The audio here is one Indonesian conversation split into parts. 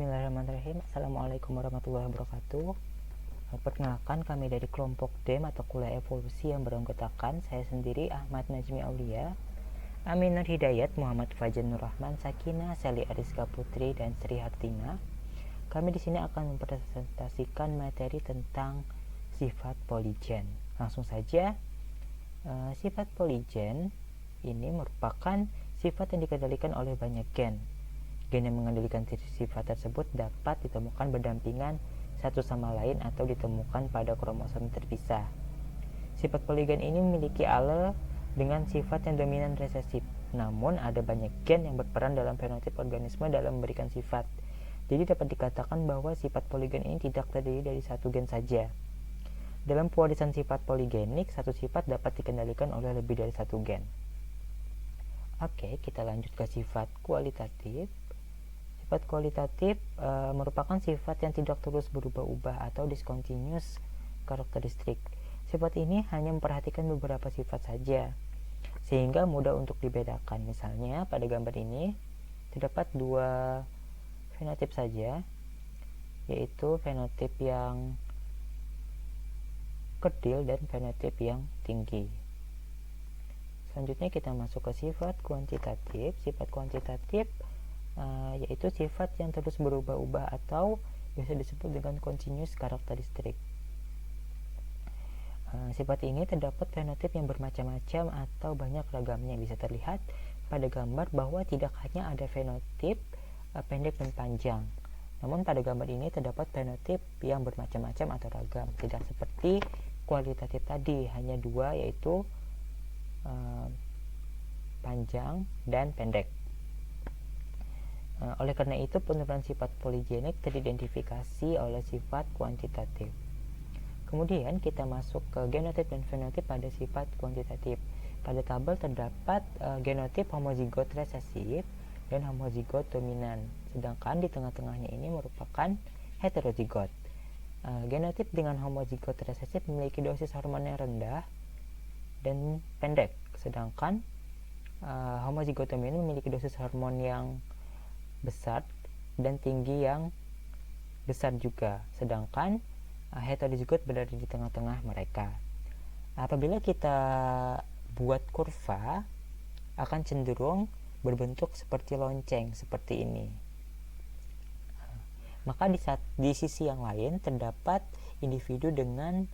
Bismillahirrahmanirrahim. Assalamualaikum warahmatullahi wabarakatuh. Perkenalkan, kami dari kelompok DEM atau Kuliah Evolusi yang beranggotakan saya sendiri, Ahmad Najmi Aulia, Amin Nur Hidayat, Muhammad Fajar Nur Rahman, Sakina, Sally Ariska Putri, dan Sri Hartina. Kami di sini akan mempresentasikan materi tentang sifat poligen. Langsung saja, sifat poligen ini merupakan sifat yang dikendalikan oleh banyak gen. Gen yang mengendalikan sifat tersebut dapat ditemukan berdampingan satu sama lain atau ditemukan pada kromosom terpisah. Sifat poligen ini memiliki allele dengan sifat yang dominan resesif. Namun ada banyak gen yang berperan dalam fenotip organisme dalam memberikan sifat. Jadi dapat dikatakan bahwa sifat poligen ini tidak terdiri dari satu gen saja. Dalam pewarisan sifat poligenik, satu sifat dapat dikendalikan oleh lebih dari satu gen. Oke, kita lanjut ke sifat kualitatif. Sifat kualitatif merupakan sifat yang tidak terus berubah-ubah atau discontinuous karakteristik. Sifat ini hanya memperhatikan beberapa sifat saja, sehingga mudah untuk dibedakan. Misalnya, pada gambar ini terdapat dua fenotip saja, yaitu fenotip yang kerdil dan fenotip yang tinggi. Selanjutnya kita masuk ke sifat kuantitatif. Sifat kuantitatif yaitu sifat yang terus berubah-ubah atau bisa disebut dengan continuous karakteristik. Sifat ini terdapat fenotip yang bermacam-macam atau banyak ragamnya. Bisa terlihat pada gambar bahwa tidak hanya ada fenotip pendek dan panjang, namun pada gambar ini terdapat fenotip yang bermacam-macam atau ragam. Tidak seperti kualitatif tadi, hanya dua, yaitu panjang dan pendek. Oleh karena itu, penurunan sifat poligenik teridentifikasi oleh sifat kuantitatif. Kemudian kita masuk ke genotip dan fenotip pada sifat kuantitatif. Pada tabel terdapat genotip homozigot resesif dan homozigot dominan, sedangkan di tengah-tengahnya ini merupakan heterozigot. Genotip dengan homozigot resesif memiliki dosis hormon yang rendah dan pendek, sedangkan homozigot dominan memiliki dosis hormon yang besar dan tinggi yang besar juga, sedangkan heterozigot berada di tengah-tengah mereka. Apabila kita buat kurva, akan cenderung berbentuk seperti lonceng seperti ini. Maka di sisi yang lain terdapat individu dengan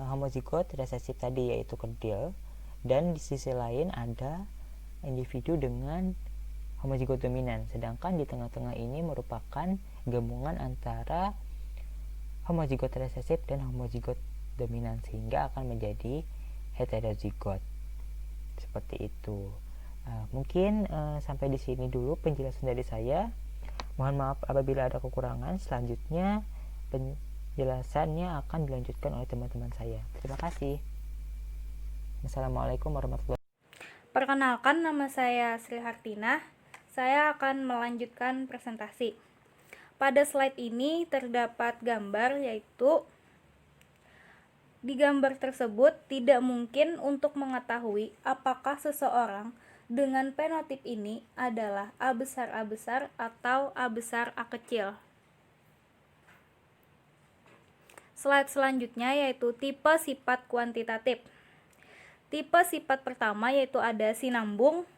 homozigot resesif tadi, yaitu kerdil, dan di sisi lain ada individu dengan homozigot dominan, sedangkan di tengah-tengah ini merupakan gabungan antara homozigot resesif dan homozigot dominan, sehingga akan menjadi heterozigot seperti itu. Mungkin sampai di sini dulu penjelasan dari saya. Mohon maaf apabila ada kekurangan. Selanjutnya penjelasannya akan dilanjutkan oleh teman-teman saya. Terima kasih. Assalamualaikum warahmatullahi wabarakatuh. Perkenalkan, nama saya Sri Hartina. Saya akan melanjutkan presentasi. Pada slide ini terdapat gambar, yaitu di gambar tersebut tidak mungkin untuk mengetahui apakah seseorang dengan fenotip ini adalah A besar A besar atau A besar A kecil. Slide selanjutnya yaitu tipe sifat kuantitatif. Tipe sifat pertama yaitu ada sinambung,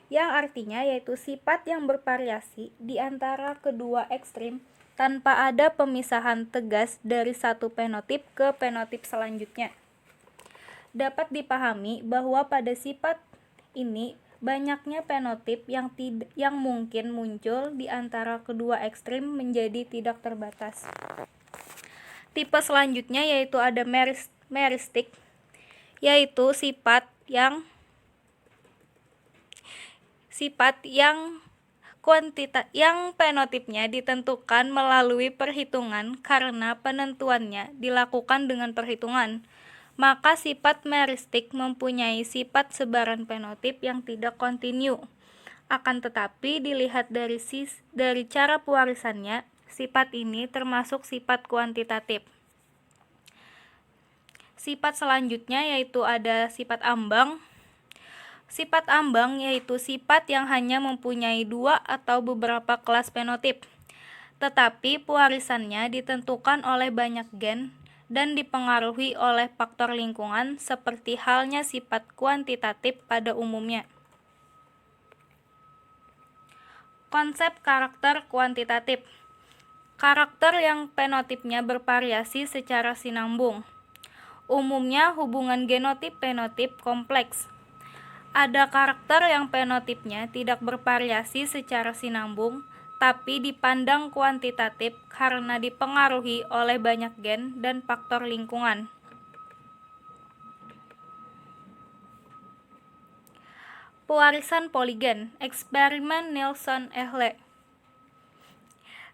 yang artinya yaitu sifat yang bervariasi di antara kedua ekstrim tanpa ada pemisahan tegas dari satu fenotip ke fenotip selanjutnya. Dapat dipahami bahwa pada sifat ini banyaknya fenotip yang mungkin muncul di antara kedua ekstrim menjadi tidak terbatas. Tipe selanjutnya yaitu ada meristik, yaitu sifat yang fenotipnya ditentukan melalui perhitungan karena penentuannya dilakukan dengan perhitungan. Maka sifat meristik mempunyai sifat sebaran fenotip yang tidak kontinu. Akan tetapi dilihat dari cara pewarisannya, sifat ini termasuk sifat kuantitatif. Sifat selanjutnya yaitu ada sifat ambang. Sifat ambang yaitu sifat yang hanya mempunyai dua atau beberapa kelas fenotip. tetapi pewarisannya ditentukan oleh banyak gen dan dipengaruhi oleh faktor lingkungan seperti halnya sifat kuantitatif pada umumnya. Konsep karakter kuantitatif. Karakter yang fenotipnya bervariasi secara sinambung. Umumnya hubungan genotip-fenotip kompleks. Ada karakter yang fenotipnya tidak bervariasi secara sinambung, tapi dipandang kuantitatif karena dipengaruhi oleh banyak gen dan faktor lingkungan. Pewarisan poligen, eksperimen Nielsen-Ehle.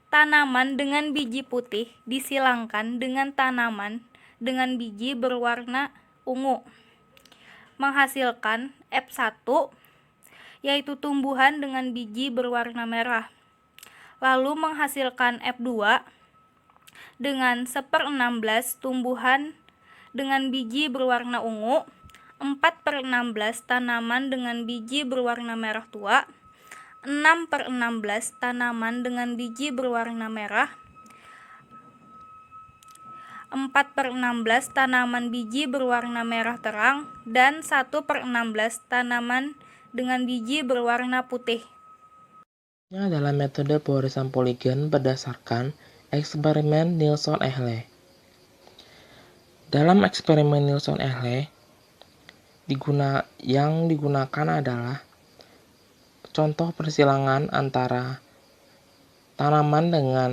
Tanaman dengan biji putih disilangkan dengan tanaman dengan biji berwarna ungu, menghasilkan F1, yaitu tumbuhan dengan biji berwarna merah. Lalu menghasilkan F2 dengan 1/16 tumbuhan dengan biji berwarna ungu, 4/16 tanaman dengan biji berwarna merah tua, 6/16 tanaman dengan biji berwarna merah, 4/16 tanaman biji berwarna merah terang, dan 1/16 tanaman dengan biji berwarna putih. Ini adalah metode pewarisan poligen berdasarkan eksperimen Nielsen-Ehle. Dalam eksperimen Nielsen-Ehle, yang digunakan adalah contoh persilangan antara tanaman dengan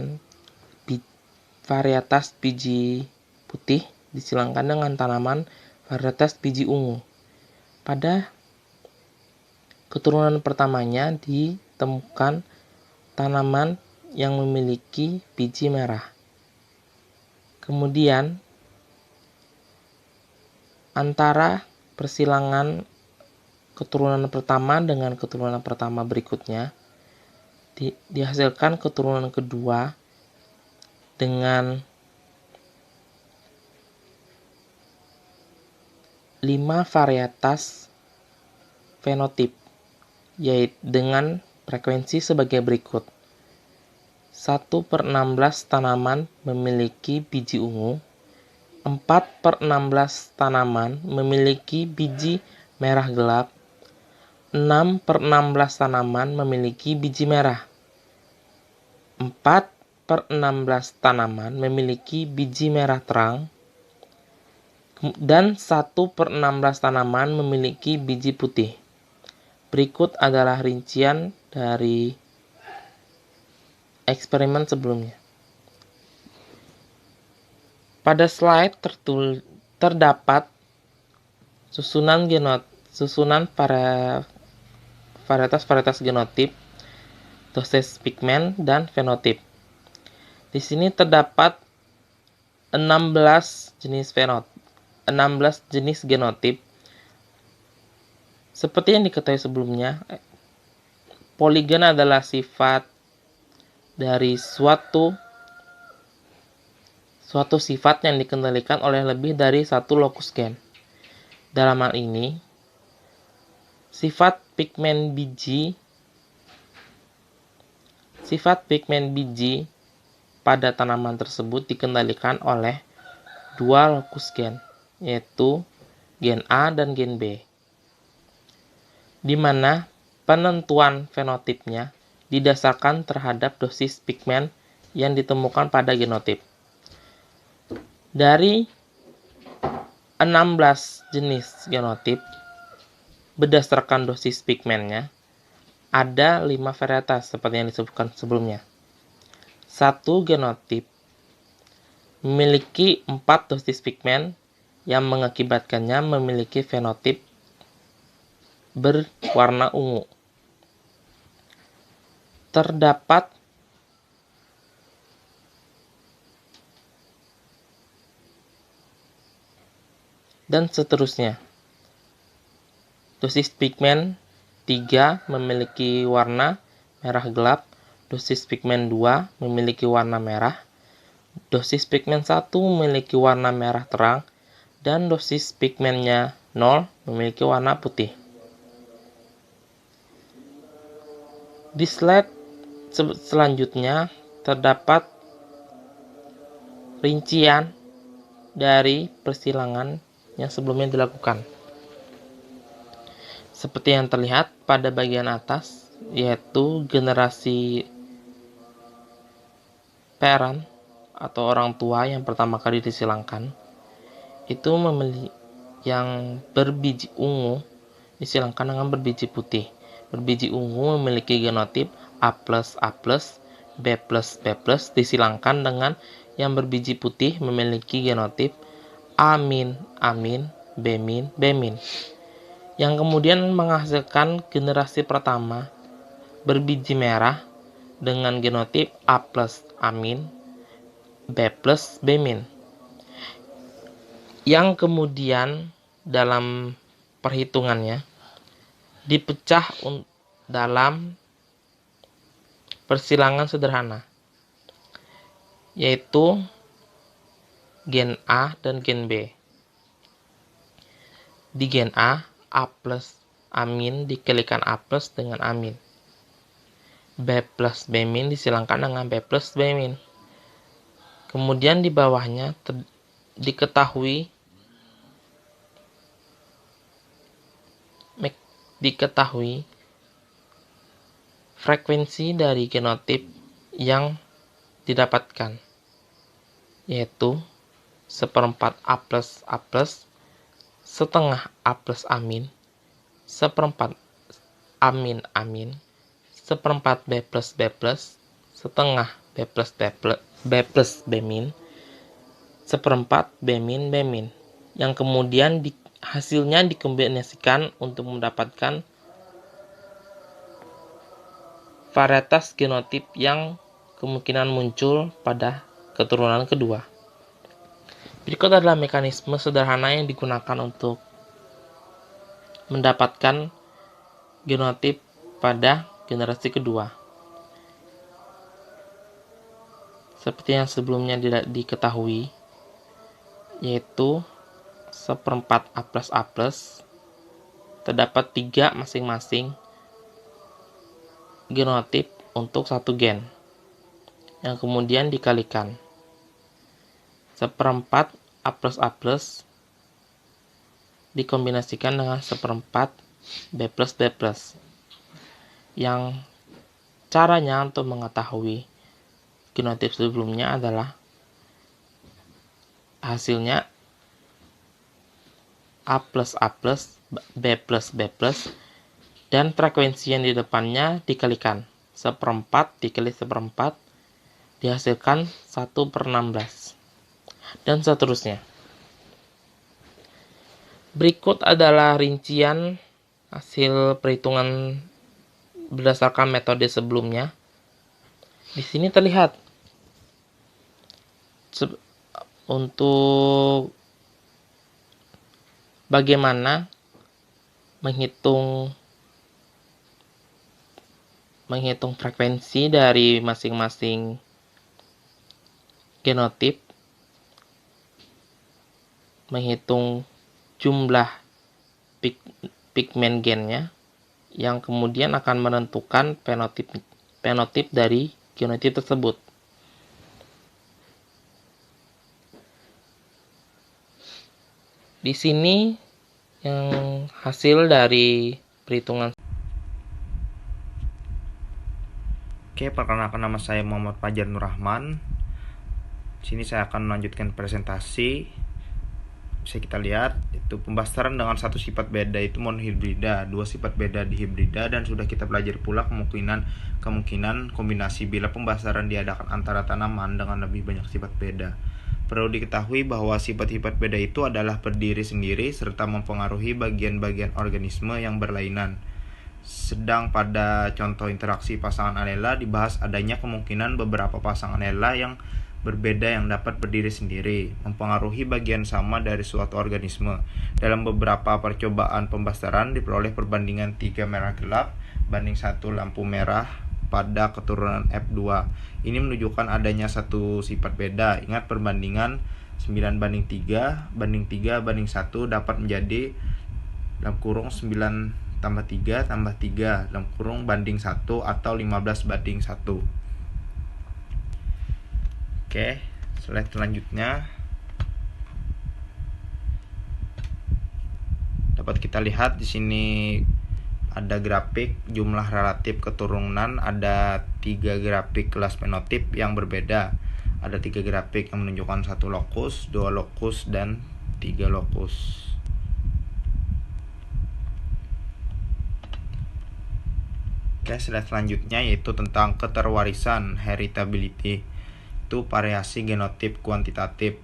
varietas biji putih disilangkan dengan tanaman varietas biji ungu. Pada keturunan pertamanya ditemukan tanaman yang memiliki biji merah. Kemudian antara persilangan keturunan pertama dengan keturunan pertama berikutnya dihasilkan keturunan kedua dengan 5 varietas fenotip, yaitu dengan frekuensi sebagai berikut. 1/16 tanaman memiliki biji ungu, 4/16 tanaman memiliki biji merah gelap, 6/16 tanaman memiliki biji merah, 4/16 tanaman memiliki biji merah terang, dan 1/16 tanaman memiliki biji putih. Berikut adalah rincian dari eksperimen sebelumnya. Pada slide terdapat susunan varietas-varietas genotip, dosis pigmen, dan fenotip. Di sini terdapat 16 jenis genotip. Seperti yang diketahui sebelumnya, poligen adalah sifat dari suatu sifat yang dikendalikan oleh lebih dari satu lokus gen. Dalam hal ini, sifat pigmen biji pada tanaman tersebut dikendalikan oleh 2 lokus gen, yaitu gen A dan gen B, di mana penentuan fenotipnya didasarkan terhadap dosis pigmen yang ditemukan pada genotip. Dari 16 jenis genotip, berdasarkan dosis pigmennya, ada 5 varietas seperti yang disebutkan sebelumnya. Satu genotip memiliki 4 dosis pigmen yang mengakibatkannya memiliki fenotip berwarna ungu. Terdapat dan seterusnya. Dosis pigmen 3 memiliki warna merah gelap, dosis pigmen 2 memiliki warna merah, dosis pigmen 1 memiliki warna merah terang, dan dosis pigmennya 0 memiliki warna putih. Di slide selanjutnya terdapat rincian dari persilangan yang sebelumnya dilakukan. Seperti yang terlihat pada bagian atas, yaitu generasi parent atau orang tua yang pertama kali disilangkan, itu yang berbiji ungu disilangkan dengan berbiji putih. Berbiji ungu memiliki genotip A+, B+, B+, disilangkan dengan yang berbiji putih memiliki genotip A-, A-, B-, B-, yang kemudian menghasilkan generasi pertama berbiji merah dengan genotip A+, A-, B+, B-, yang kemudian dalam perhitungannya dipecah dalam persilangan sederhana, yaitu gen A dan gen B. Di gen A plus amin dikalikan A plus dengan amin. B plus B min disilangkan dengan B plus B min. Kemudian di bawahnya diketahui frekuensi dari genotip yang didapatkan, yaitu 1/4 A plus, setengah A plus amin, 1/4 amin, 1/4 B plus, setengah B plus B min, 1/4 B min, yang kemudian hasilnya dikombinasikan untuk mendapatkan varietas genotip yang kemungkinan muncul pada keturunan kedua. Berikut adalah mekanisme sederhana yang digunakan untuk mendapatkan genotip pada generasi kedua. Seperti yang sebelumnya diketahui, yaitu 1/4 A plus, terdapat 3 masing-masing genotip untuk satu gen, yang kemudian dikalikan. 1/4 A plus dikombinasikan dengan 1/4 B plus, yang caranya untuk mengetahui genotip sebelumnya adalah hasilnya A plus, B plus, dan frekuensi yang di depannya dikalikan. 1/4 dikali 1/4 dihasilkan 1/16. Dan seterusnya. Berikut adalah rincian hasil perhitungan berdasarkan metode sebelumnya. Di sini terlihat untuk bagaimana menghitung frekuensi dari masing-masing genotip, menghitung jumlah pigmen gennya, yang kemudian akan menentukan fenotip dari genotip tersebut. Di sini yang hasil dari perhitungan. Oke, perkenalkan nama saya Muhammad Fajar Nur Rahman. Di sini saya akan melanjutkan presentasi. Bisa kita lihat itu pembasaran dengan satu sifat beda itu monohibrida, 2 sifat beda di hibrida, dan sudah kita pelajari pula kemungkinan kombinasi bila pembasaran diadakan antara tanaman dengan lebih banyak sifat beda. Perlu diketahui bahwa sifat-sifat beda itu adalah berdiri sendiri serta mempengaruhi bagian-bagian organisme yang berlainan. Sedang pada contoh interaksi pasangan alela dibahas adanya kemungkinan beberapa pasangan alela yang berbeda yang dapat berdiri sendiri, mempengaruhi bagian sama dari suatu organisme. Dalam beberapa percobaan pembasaran diperoleh perbandingan 3 merah gelap banding 1 lampu merah pada keturunan F2. Ini menunjukkan adanya satu sifat beda. Ingat perbandingan 9/3 banding 3/1 dapat menjadi dalam kurung 9+3 banding 1 atau 15/1. Oke, slide selanjutnya dapat kita lihat di sini ada grafik jumlah relatif keturunan, ada 3 grafik kelas fenotip yang berbeda. Ada 3 grafik yang menunjukkan 1 lokus, 2 lokus, dan 3 lokus. Oke, slide selanjutnya yaitu tentang keterwarisan heritability. Itu variasi genotip kuantitatif.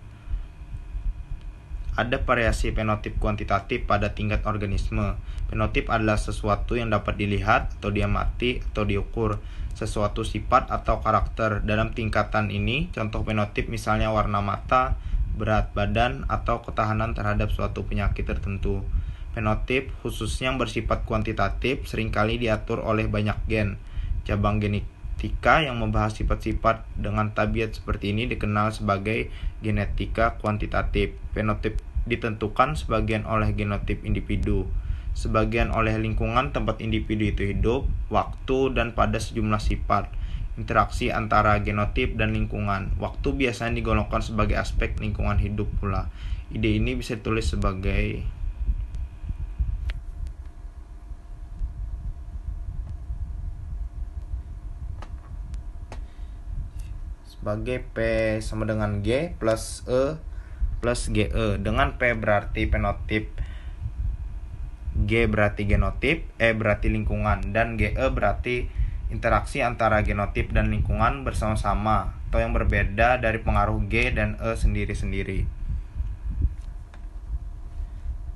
Ada variasi fenotip kuantitatif pada tingkat organisme. Fenotip adalah sesuatu yang dapat dilihat atau diamati atau diukur, sesuatu sifat atau karakter. Dalam tingkatan ini, contoh fenotip misalnya warna mata, berat badan, atau ketahanan terhadap suatu penyakit tertentu. Fenotip, khususnya yang bersifat kuantitatif, seringkali diatur oleh banyak gen. Cabang genetika yang membahas sifat-sifat dengan tabiat seperti ini dikenal sebagai genetika kuantitatif. Fenotip ditentukan sebagian oleh genotip individu, sebagian oleh lingkungan tempat individu itu hidup, waktu, dan pada sejumlah sifat. Interaksi antara genotip dan lingkungan. Waktu biasanya digolongkan sebagai aspek lingkungan hidup pula. Ide ini bisa ditulis sebagai P sama dengan G plus E plus GE, dengan P berarti fenotip, G berarti genotip, E berarti lingkungan, dan GE berarti interaksi antara genotip dan lingkungan bersama-sama atau yang berbeda dari pengaruh G dan E sendiri-sendiri.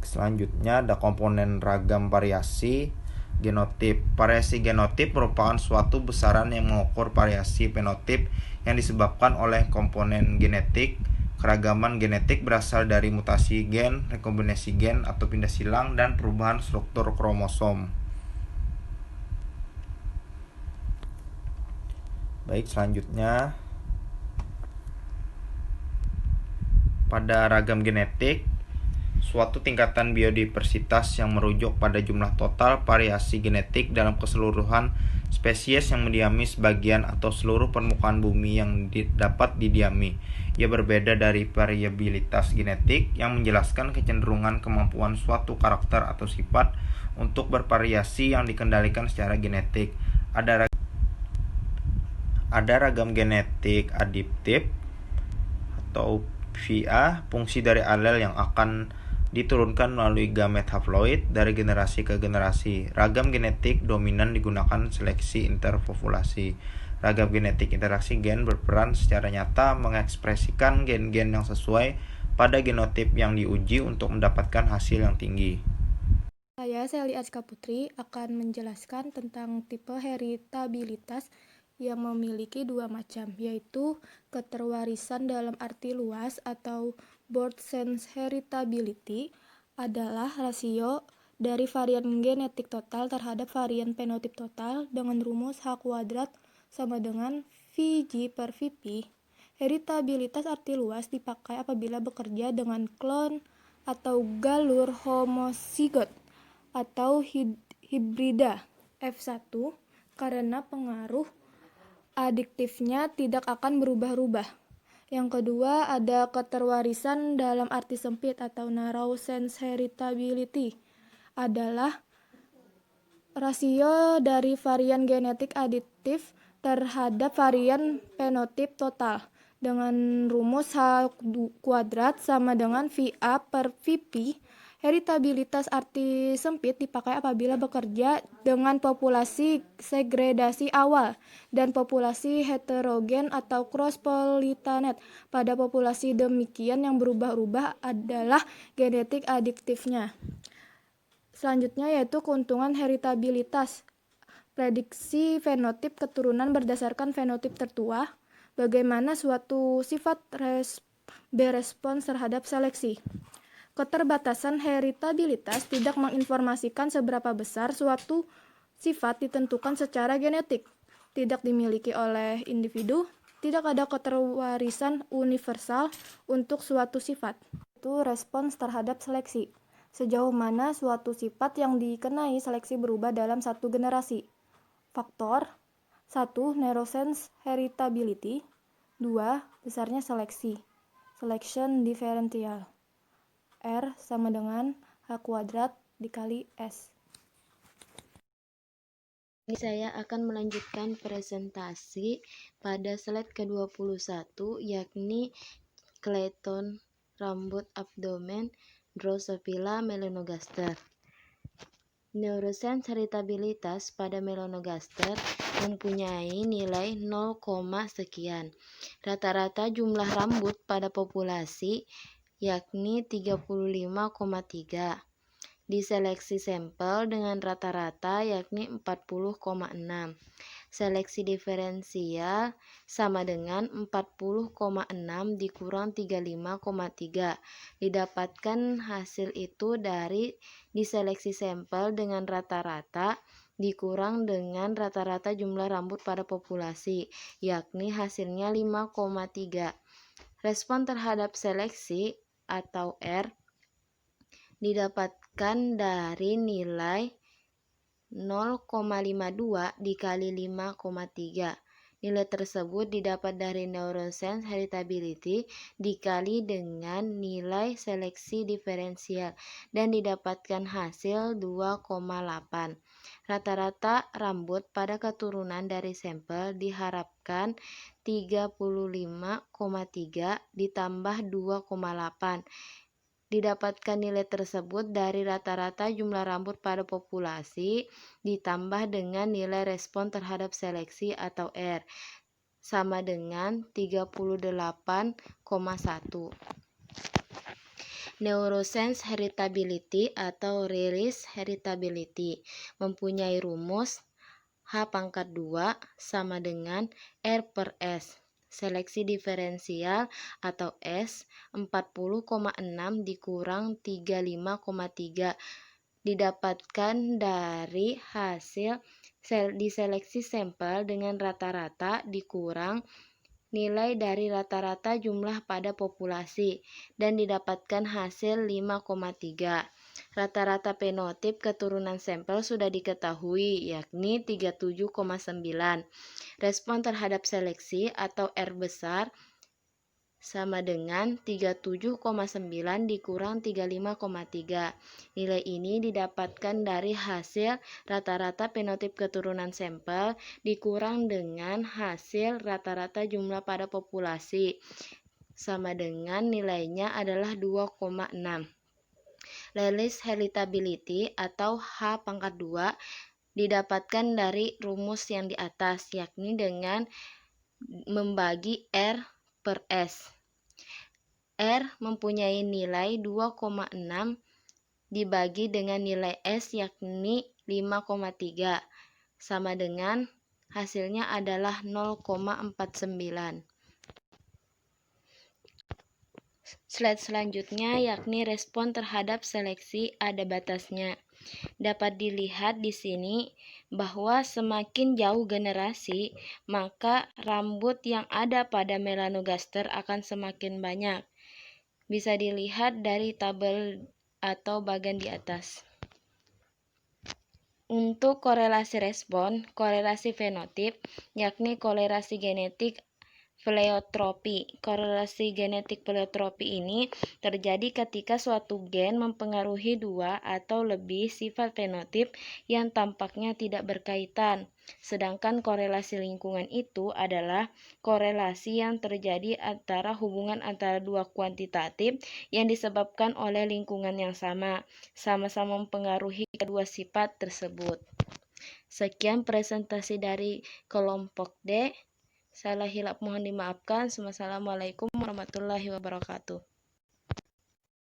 Selanjutnya ada komponen ragam variasi genotip. Variasi genotip merupakan suatu besaran yang mengukur variasi fenotip yang disebabkan oleh komponen genetik. Keragaman genetik berasal dari mutasi gen, rekombinasi gen atau pindah silang, dan perubahan struktur kromosom. Baik, selanjutnya pada ragam genetik, suatu tingkatan biodiversitas yang merujuk pada jumlah total variasi genetik dalam keseluruhan spesies yang mendiami sebagian atau seluruh permukaan bumi yang dapat didiami. Ia berbeda dari variabilitas genetik yang menjelaskan kecenderungan kemampuan suatu karakter atau sifat untuk bervariasi yang dikendalikan secara genetik. Ada ragam genetik adiptif atau VA, fungsi dari alel yang akan diturunkan melalui gamet haploid dari generasi ke generasi. Ragam genetik dominan digunakan seleksi interpopulasi. Ragam genetik interaksi gen berperan secara nyata mengekspresikan gen-gen yang sesuai pada genotip yang diuji untuk mendapatkan hasil yang tinggi. Saya, Sally Aska Putri, akan menjelaskan tentang tipe heritabilitas yang memiliki dua macam, yaitu keterwarisan dalam arti luas atau broad sense heritability adalah rasio dari varian genetik total terhadap varian fenotip total dengan rumus H kuadrat sama dengan VG per VP. Heritabilitas arti luas dipakai apabila bekerja dengan klon atau galur homozigot atau hibrida F1 karena pengaruh adiktifnya tidak akan berubah-ubah. Yang kedua, ada keterwarisan dalam arti sempit atau narrow sense heritability adalah rasio dari varian genetik adiktif terhadap varian fenotip total dengan rumus H kuadrat sama dengan VA per VP. Heritabilitas arti sempit dipakai apabila bekerja dengan populasi segregasi awal dan populasi heterogen atau cross-pollinated. Pada populasi demikian yang berubah-ubah adalah genetik adiktifnya. Selanjutnya yaitu keuntungan heritabilitas. Prediksi fenotip keturunan berdasarkan fenotip tertua. Bagaimana suatu sifat berespons terhadap seleksi. Keterbatasan heritabilitas tidak menginformasikan seberapa besar suatu sifat ditentukan secara genetik, tidak dimiliki oleh individu, tidak ada keterwarisan universal untuk suatu sifat. Itu respons terhadap seleksi. Sejauh mana suatu sifat yang dikenai seleksi berubah dalam satu generasi. Faktor 1. Narrow sense heritability. 2. Besarnya seleksi. Selection differential. R sama dengan H kuadrat dikali S. Ini saya akan melanjutkan presentasi pada slide ke-21, yakni Clayton rambut abdomen Drosophila melanogaster. Neurosens heritabilitas pada melanogaster mempunyai nilai 0, sekian. Rata-rata jumlah rambut pada populasi yakni 35,3. Diseleksi sampel dengan rata-rata yakni 40,6. Seleksi diferensial sama dengan 40,6 dikurang 35,3. Didapatkan hasil itu dari diseleksi sampel dengan rata-rata dikurang dengan rata-rata jumlah rambut pada populasi, yakni hasilnya 5,3. Respon terhadap seleksi atau R didapatkan dari nilai 0,52 dikali 5,3. Nilai tersebut didapat dari neurosens heritability dikali dengan nilai seleksi diferensial dan didapatkan hasil 2,8. Rata-rata rambut pada keturunan dari sampel diharapkan 35,3 ditambah 2,8. Didapatkan nilai tersebut dari rata-rata jumlah rambut pada populasi ditambah dengan nilai respon terhadap seleksi atau R sama dengan 38,1. Neurosens heritability atau Reris heritability mempunyai rumus H⁻² sama dengan R per S. Seleksi diferensial atau S 40,6 dikurang 35,3 didapatkan dari hasil diseleksi sampel dengan rata-rata dikurang nilai dari rata-rata jumlah pada populasi dan didapatkan hasil 5,3. Rata-rata penotip keturunan sampel sudah diketahui, yakni 37,9. Respon terhadap seleksi atau R besar sama dengan 37,9 dikurang 35,3. Nilai ini didapatkan dari hasil rata-rata penotip keturunan sampel dikurang dengan hasil rata-rata jumlah pada populasi, sama dengan nilainya adalah 2,6. Reris heritability atau H⁻² didapatkan dari rumus yang di atas, yakni dengan membagi R per S. R mempunyai nilai 2,6 dibagi dengan nilai S yakni 5,3 sama dengan hasilnya adalah 0,49. Slide selanjutnya yakni respon terhadap seleksi ada batasnya. Dapat dilihat di sini bahwa semakin jauh generasi, maka rambut yang ada pada melanogaster akan semakin banyak. Bisa dilihat dari tabel atau bagian di atas. Untuk korelasi respon, korelasi fenotip, yakni korelasi genetik pleiotropi. Korelasi genetik pleiotropi ini terjadi ketika suatu gen mempengaruhi dua atau lebih sifat fenotip yang tampaknya tidak berkaitan. Sedangkan korelasi lingkungan itu adalah korelasi yang terjadi antara hubungan antara dua kuantitatif yang disebabkan oleh lingkungan yang sama-sama mempengaruhi kedua sifat tersebut. Sekian presentasi dari kelompok D. Salah hilap mohon dimaafkan. Wassalamualaikum warahmatullahi wabarakatuh.